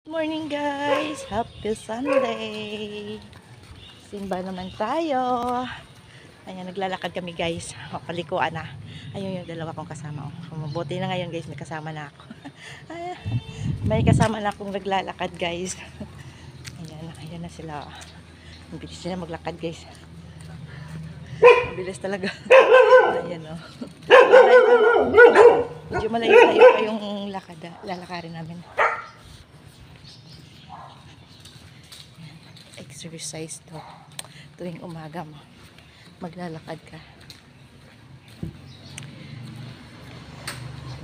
Morning guys! Happy Sunday! Simba naman tayo. Ayan, naglalakad kami guys. Palikuan na. Ayun yung dalawa kong kasama. Mabuti na ngayon guys, may kasama na ako. May kasama na akong naglalakad guys. Ayan na sila. Ang bilis nila maglakad guys. Ang bilis talaga. Ayan o. Medyo malayo-layo pa yung lalakarin namin. Exercise to tuwing umaga mo maglalakad ka.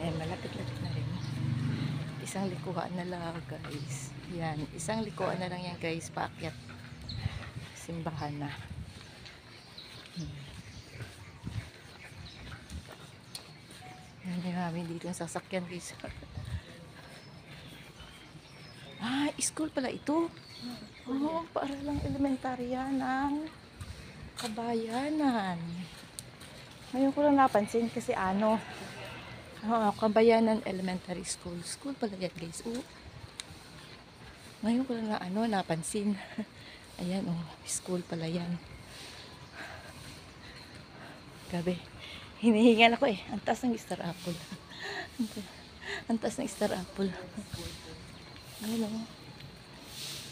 Ayan, malapit-lapit na rin. Isang likuan na lang guys. Yan, isang likuan na lang yan guys, paakyat simbahan na. Yan yung namin dito yung sasakyan guys. School pala ito. Para lang elementarya ng Kabayanan. Ngayon ko lang napansin kasi Kabayanan Elementary School. School pala yan guys. Ngayon ko lang napansin. Ayan school pala yan. Gabi. Hinihingal ako Ang taas ng Star Apple. Ang taas ng Star Apple.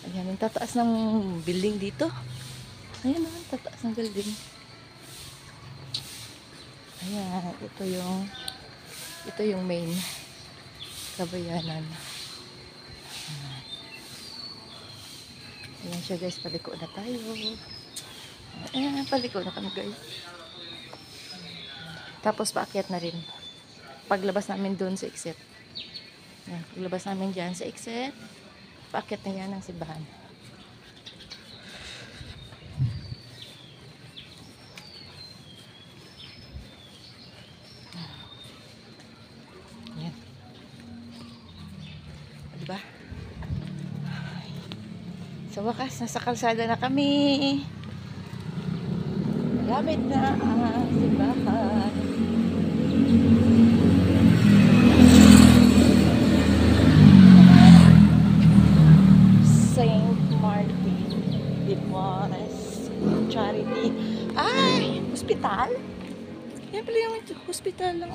Ayan, ang tataas ng building dito. Ayan ang tataas ng building. Ayan, ito yung main Kabayanan. Ayan siya guys, paliko na tayo. Ayan, paliko na kami guys. Tapos paakyat na rin. Paglabas namin doon sa exit. Ayan, paglabas namin dyan sa exit, paakyat na yan ng simbahan. Ayan. Diba? Sa wakas, nasa kalsada na kami. Malamit na ang simbahan. Charity. Hospital? Yan pala yung hospital lang.